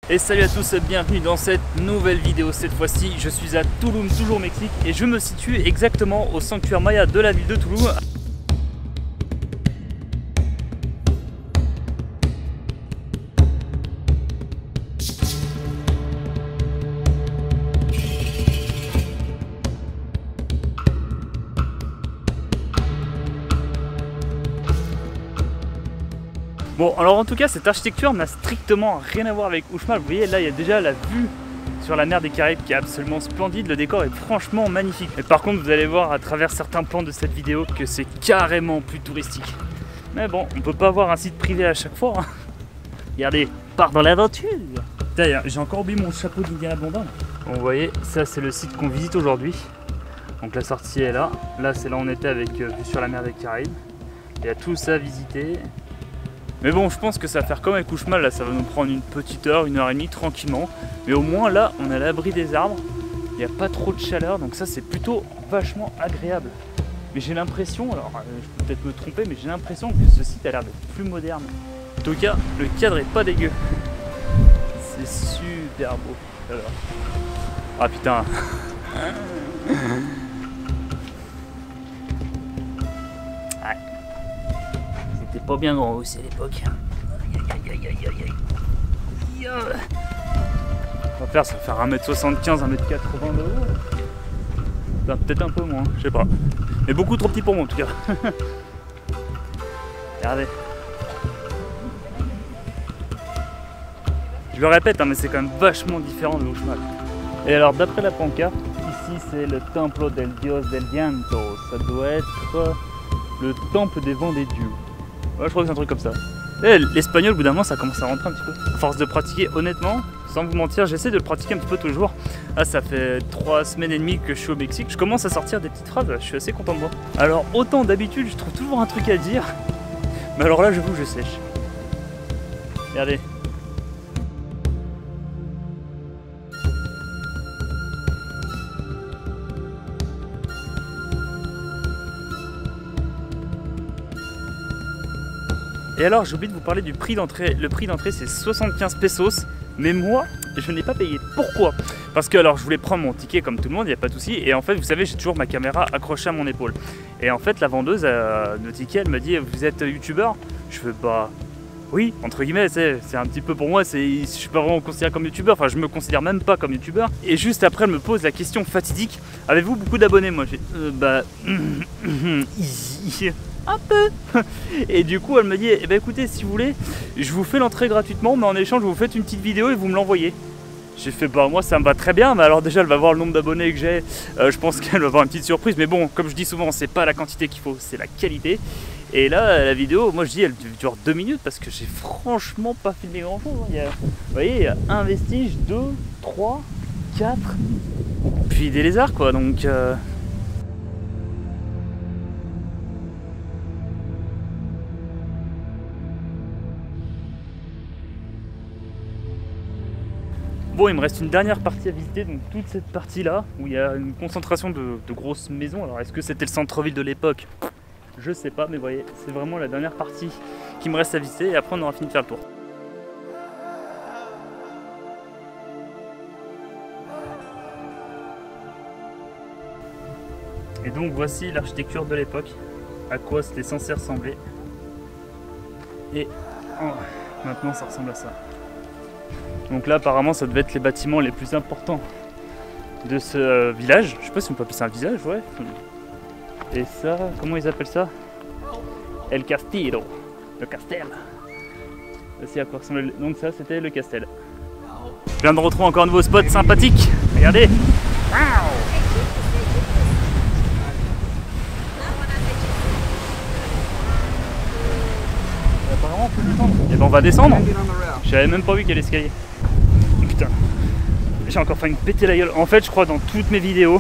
Et salut à tous, bienvenue dans cette nouvelle vidéo. Cette fois-ci, je suis à Tulum, toujours au Mexique, et je me situe exactement au sanctuaire Maya de la ville de Tulum. Bon, alors en tout cas, cette architecture n'a strictement rien à voir avec Uxmal. Vous voyez, là, il y a déjà la vue sur la mer des Caraïbes qui est absolument splendide. Le décor est franchement magnifique. Mais par contre, vous allez voir à travers certains plans de cette vidéo que c'est carrément plus touristique. Mais bon, on peut pas avoir un site privé à chaque fois. Hein. Regardez, part dans l'aventure. D'ailleurs, j'ai encore oublié mon chapeau d'Indiana Blondin. Bon, vous voyez, ça c'est le site qu'on visite aujourd'hui. Donc la sortie est là. Là, c'est là où on était avec vue sur la mer des Caraïbes. Il y a tout ça à visiter. Mais bon, je pense que ça va faire comme avec Uxmal, là ça va nous prendre une petite heure, 1h30 tranquillement. Mais au moins là, on est à l'abri des arbres, il n'y a pas trop de chaleur, donc ça c'est plutôt vachement agréable. Mais j'ai l'impression, alors je peux peut-être me tromper, mais j'ai l'impression que ce site a l'air d'être plus moderne. En tout cas, le cadre est pas dégueu. C'est super beau. Alors. Ah putain. C'était pas bien grand aussi à l'époque. Ça va faire 1m75, 1m80 de haut. Enfin, peut-être un peu moins, je sais pas. Mais beaucoup trop petit pour moi en tout cas. Regardez. Je le répète, hein, mais c'est quand même vachement différent de Uxmal. Et alors d'après la pancarte, ici c'est le Templo del Dios del Viento. Ça doit être le temple des vents des dieux. Ouais, je crois que c'est un truc comme ça. Et l'espagnol, au bout d'un moment, ça commence à rentrer un petit peu. À force de pratiquer, honnêtement, sans vous mentir, j'essaie de le pratiquer un petit peu tous les jours. Là, ça fait 3 semaines et demie que je suis au Mexique. Je commence à sortir des petites phrases, je suis assez content de moi. Alors, autant d'habitude, je trouve toujours un truc à dire. Mais alors là, j'avoue, je sèche. Regardez. Et alors j'ai oublié de vous parler du prix d'entrée. Le prix d'entrée c'est 75 pesos, mais moi je n'ai pas payé. Pourquoi? Parce que alors je voulais prendre mon ticket comme tout le monde, il n'y a pas de souci. Et en fait vous savez j'ai toujours ma caméra accrochée à mon épaule. Et en fait la vendeuse de ticket elle me dit vous êtes youtubeur? Je fais bah oui entre guillemets c'est un petit peu pour moi, je suis pas vraiment considéré comme youtubeur, enfin je me considère même pas comme youtubeur. Et juste après elle me pose la question fatidique, avez-vous beaucoup d'abonnés? Moi j'ai bah un peu. Et du coup elle me dit eh ben écoutez si vous voulez je vous fais l'entrée gratuitement mais en échange vous faites une petite vidéo et vous me l'envoyez. J'ai fait bah moi ça me va très bien, mais alors déjà elle va voir le nombre d'abonnés que j'ai, je pense qu'elle va avoir une petite surprise, mais bon comme je dis souvent c'est pas la quantité qu'il faut, c'est la qualité. Et là la vidéo moi je dis elle dure 2 minutes parce que j'ai franchement pas filmé grand chose. Vous voyez il y a un vestige, 2, 3, 4 puis des lézards quoi, donc bon, il me reste une dernière partie à visiter, donc toute cette partie-là, où il y a une concentration de grosses maisons. Alors, est-ce que c'était le centre-ville de l'époque? Je sais pas, mais vous voyez, c'est vraiment la dernière partie qui me reste à visiter, et après on aura fini de faire le tour. Et donc, voici l'architecture de l'époque, à quoi c'était censé ressembler. Et maintenant, ça ressemble à ça. Donc là apparemment ça devait être les bâtiments les plus importants de ce village. Je sais pas si on peut appeler ça un village, ouais. Et ça, comment ils appellent ça? El Castillo, le castel. Voici à quoi ressemble. Donc ça c'était le castel. Je viens de retrouver encore un nouveau spot sympathique. Regardez. Apparemment on peut descendre. Et ben on va descendre. J'avais même pas vu qu'il y a l'escalier. Putain, j'ai encore failli me péter la gueule. En fait, je crois dans toutes mes vidéos,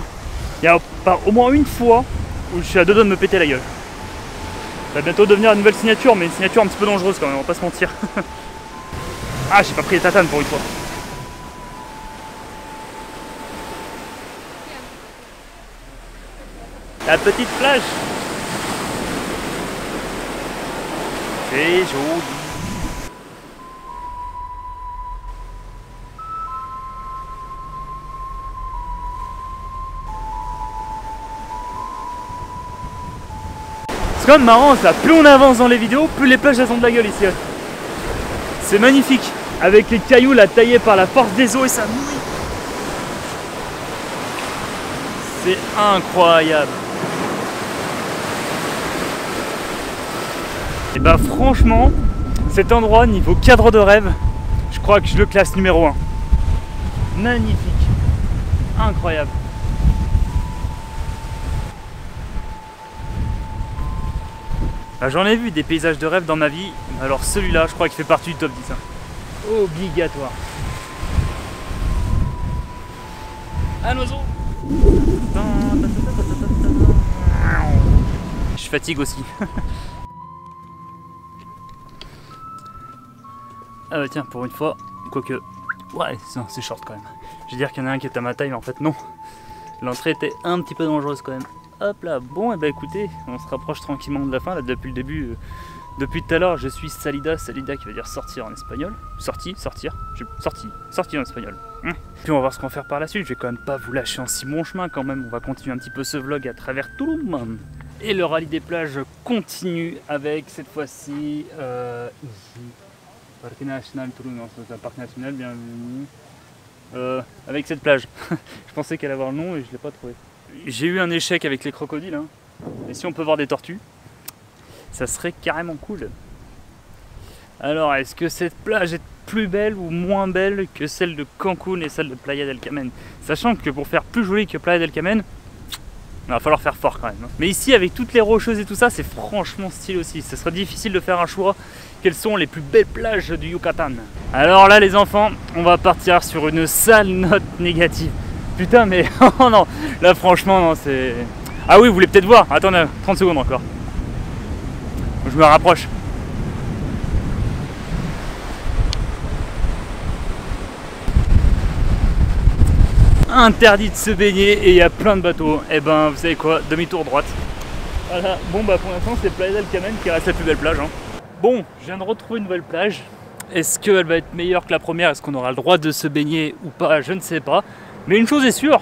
il y a pas au moins une fois où je suis à 2 doigts de me péter la gueule. Ça va bientôt devenir une nouvelle signature, mais une signature un petit peu dangereuse quand même, on va pas se mentir. Ah, j'ai pas pris les tatanes pour une fois. La petite plage. C'est joli. C'est quand même marrant ça, plus on avance dans les vidéos, plus les plages elles ont de la gueule ici. C'est magnifique, avec les cailloux là taillés par la force des eaux et ça mouille. C'est incroyable. Et bah franchement, cet endroit niveau cadre de rêve, je crois que je le classe numéro 1. Magnifique, incroyable. Bah, j'en ai vu des paysages de rêve dans ma vie, alors celui-là je crois qu'il fait partie du top 10. Hein. Obligatoire. Un oiseau. Je fatigue aussi. Ah bah tiens, pour une fois, quoique... Ouais, c'est short quand même. Je vais dire qu'il y en a un qui est à ma taille, mais en fait non. L'entrée était un petit peu dangereuse quand même. Hop là, bon et bah écoutez, on se rapproche tranquillement de la fin là depuis le début. Depuis tout à l'heure, je suis salida, salida qui veut dire sortir en espagnol. Sorti, sortir, sorti en espagnol. Puis on va voir ce qu'on va faire par la suite, je vais quand même pas vous lâcher en si bon chemin quand même. On va continuer un petit peu ce vlog à travers Tulum. Et le rallye des plages continue avec cette fois-ci ici. Parc national Tulum, c'est un parc national, bienvenue. Avec cette plage. Je pensais qu'elle allait avoir le nom et je l'ai pas trouvé. J'ai eu un échec avec les crocodiles, hein. Et si on peut voir des tortues, ça serait carrément cool. Alors, est-ce que cette plage est plus belle ou moins belle que celle de Cancun et celle de Playa del Carmen? Sachant que pour faire plus joli que Playa del Carmen, il va falloir faire fort quand même. Hein. Mais ici, avec toutes les rocheuses et tout ça, c'est franchement stylé aussi. Ce serait difficile de faire un choix. Quelles sont les plus belles plages du Yucatan? Alors là, les enfants, on va partir sur une sale note négative. Putain, mais oh non, là franchement, non, c'est... Ah oui, vous voulez peut-être voir? Attendez, 30 secondes encore. Je me rapproche. Interdit de se baigner et il y a plein de bateaux. Et ben, vous savez quoi? Demi-tour droite. Voilà, bon bah pour l'instant, c'est Playa del Carmen qui reste la plus belle plage. Hein. Bon, je viens de retrouver une nouvelle plage. Est-ce qu'elle va être meilleure que la première? Est-ce qu'on aura le droit de se baigner ou pas? Je ne sais pas. Mais une chose est sûre,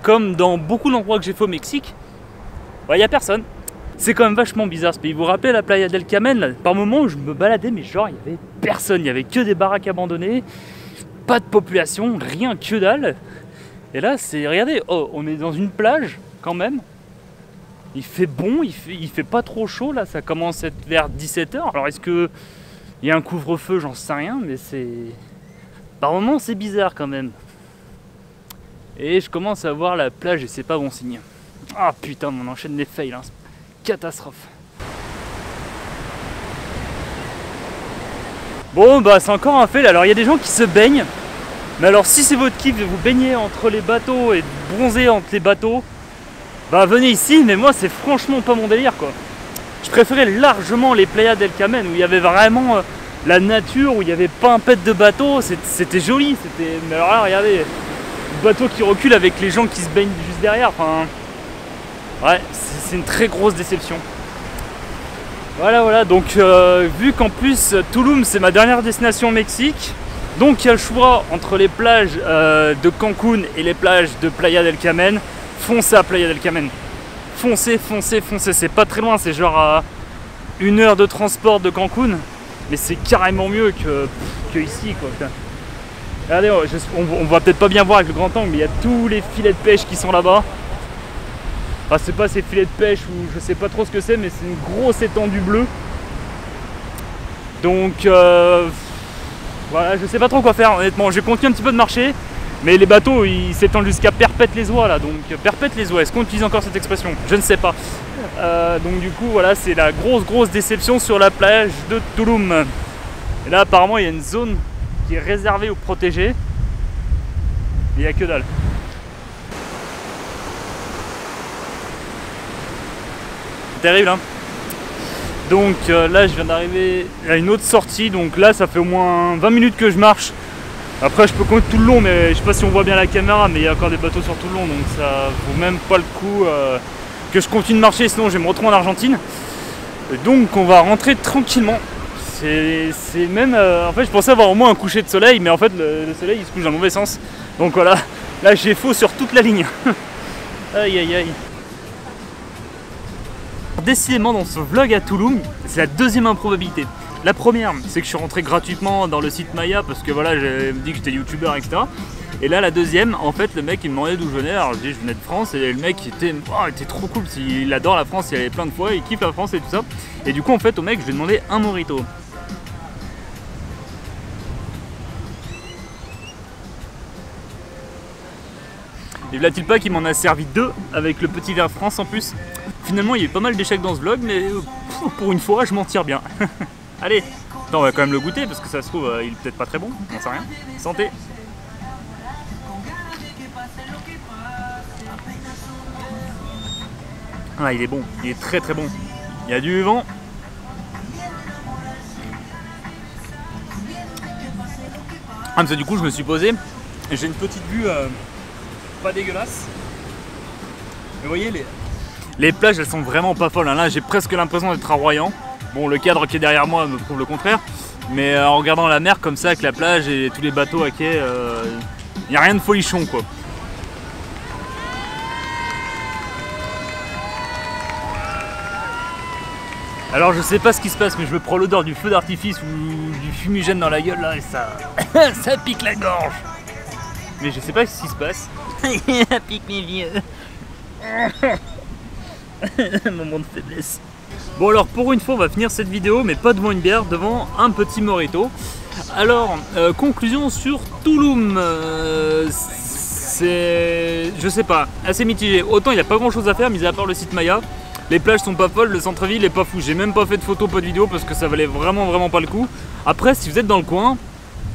comme dans beaucoup d'endroits que j'ai fait au Mexique, il n'y a personne. C'est quand même vachement bizarre ce pays. Vous vous rappelez la Playa del Carmen là, par moment où je me baladais, mais genre il n'y avait personne. Il n'y avait que des baraques abandonnées, pas de population, rien que dalle. Et là, c'est, regardez, oh, on est dans une plage quand même. Il fait bon, il fait pas trop chaud là, ça commence à être vers 17 h. Alors est-ce que il y a un couvre-feu? J'en sais rien, mais c'est... Par moments c'est bizarre quand même. Et je commence à voir la plage et c'est pas bon signe. Ah putain, on enchaîne les fails, hein. Catastrophe. Bon bah c'est encore un fail, alors il y a des gens qui se baignent. Mais alors si c'est votre kiff de vous baigner entre les bateaux et de bronzer entre les bateaux, bah venez ici, mais moi c'est franchement pas mon délire quoi. Je préférais largement les Playa del Carmen où il y avait vraiment la nature, où il n'y avait pas un pet de bateau, c'était joli, c'était... Mais alors là regardez, le bateau qui recule avec les gens qui se baignent juste derrière, enfin... Ouais, c'est une très grosse déception. Voilà, donc vu qu'en plus Tulum c'est ma dernière destination au Mexique, donc il y a le choix entre les plages de Cancun et les plages de Playa del Carmen. Foncez à Playa del Carmen. Foncez, c'est pas très loin, c'est genre à 1 heure de transport de Cancun, mais c'est carrément mieux que ici quoi. Regardez, on va peut-être pas bien voir avec le grand angle, mais il y a tous les filets de pêche qui sont là-bas. Enfin, c'est pas ces filets de pêche ou je sais pas trop ce que c'est, mais c'est une grosse étendue bleue. Donc voilà, je sais pas trop quoi faire honnêtement. J'ai continué un petit peu de marcher, mais les bateaux ils s'étendent jusqu'à Perpète-les-Oies là. Donc Perpète-les-Oies, est-ce qu'on utilise encore cette expression? Je ne sais pas. Donc du coup voilà, c'est la grosse déception sur la plage de Tulum. Et là apparemment il y a une zone qui est réservée ou protégée. Il n'y a que dalle. Terrible hein. Donc là je viens d'arriver à une autre sortie, donc là ça fait au moins 20 minutes que je marche. Après je peux compter tout le long, mais je sais pas si on voit bien la caméra, mais il y a encore des bateaux sur tout le long, donc ça vaut même pas le coup que je continue de marcher, sinon je vais me retrouver en Argentine. Et donc on va rentrer tranquillement. C'est même en fait je pensais avoir au moins un coucher de soleil, mais en fait le soleil il se couche dans le mauvais sens. Donc voilà, là j'ai faux sur toute la ligne. Aïe aïe aïe. Décidément dans ce vlog à Tulum, c'est la deuxième improbabilité. La première, c'est que je suis rentré gratuitement dans le site Maya parce que voilà, j'ai dit que j'étais youtubeur, etc. Et là, la deuxième, en fait, le mec il me demandait d'où je venais. Alors je dis je venais de France et le mec était trop cool. Il adore la France, il y allait plein de fois, il kiffe la France et tout ça. Et du coup, en fait, au mec, je lui ai demandé un mojito. Et voilà-t-il pas qu'il m'en a servi 2 avec le petit verre France en plus. Finalement, il y a eu pas mal d'échecs dans ce vlog, mais pour une fois, je m'en tire bien. Allez, attends, on va quand même le goûter parce que ça se trouve, il est peut-être pas très bon, on sait rien. Santé. Ah, il est bon, il est très bon. Il y a du vent. Ah, mais du coup, je me suis posé et j'ai une petite vue pas dégueulasse. Mais vous voyez, les plages, elles sont vraiment pas folles. Là, j'ai presque l'impression d'être à Royan. Bon, le cadre qui est derrière moi me prouve le contraire. Mais en regardant la mer comme ça, avec la plage et tous les bateaux à quai, il n'y a rien de folichon, quoi. Alors je sais pas ce qui se passe, mais je me prends l'odeur du feu d'artifice ou du fumigène dans la gueule là et ça, ça pique la gorge. Mais je sais pas ce qui se passe. Ça pique mes vieux. Moment de faiblesse. Bon alors pour une fois on va finir cette vidéo, mais pas devant une bière, devant un petit mojito. Alors conclusion sur Tulum. C'est, je sais pas, assez mitigé. Autant il n'y a pas grand chose à faire, mis à part le site Maya. Les plages sont pas folles, le centre-ville est pas fou. J'ai même pas fait de photos, pas de vidéos parce que ça valait vraiment pas le coup. Après, si vous êtes dans le coin,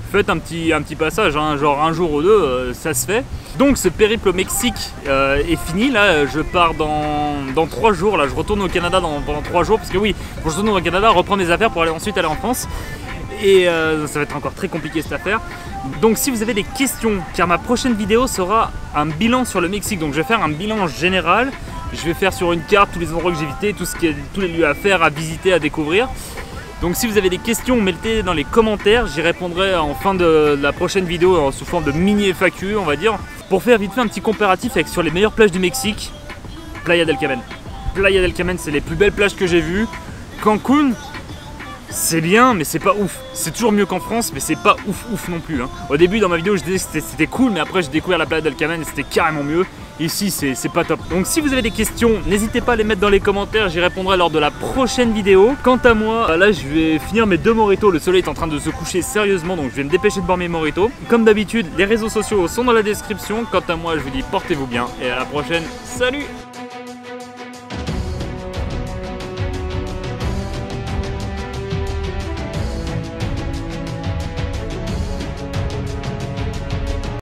faites un petit passage, hein, genre un jour ou deux, ça se fait. Donc ce périple au Mexique est fini. Là, je pars dans 3 jours. Là, je retourne au Canada pendant 3 jours parce que oui, pour je retourne au Canada, reprendre mes affaires pour ensuite aller en France. Et ça va être encore très compliqué cette affaire. Donc si vous avez des questions, car ma prochaine vidéo sera un bilan sur le Mexique. Donc je vais faire un bilan général. Je vais faire sur une carte tous les endroits que j'ai visités, tous les lieux à faire, à visiter, à découvrir. Donc si vous avez des questions, mettez-les dans les commentaires. J'y répondrai en fin de la prochaine vidéo sous forme de mini FAQ, on va dire. Pour faire vite fait un petit comparatif avec sur les meilleures plages du Mexique, Playa del Carmen. Playa del Carmen, c'est les plus belles plages que j'ai vues. Cancun, c'est bien, mais c'est pas ouf. C'est toujours mieux qu'en France, mais c'est pas ouf non plus. Hein. Au début, dans ma vidéo, je disais que c'était cool, mais après, j'ai découvert la Playa del Carmen et c'était carrément mieux. Ici, c'est pas top. Donc, si vous avez des questions, n'hésitez pas à les mettre dans les commentaires. J'y répondrai lors de la prochaine vidéo. Quant à moi, là, je vais finir mes 2 mojitos. Le soleil est en train de se coucher sérieusement, donc je vais me dépêcher de boire mes mojitos. Comme d'habitude, les réseaux sociaux sont dans la description. Quant à moi, je vous dis portez-vous bien et à la prochaine. Salut!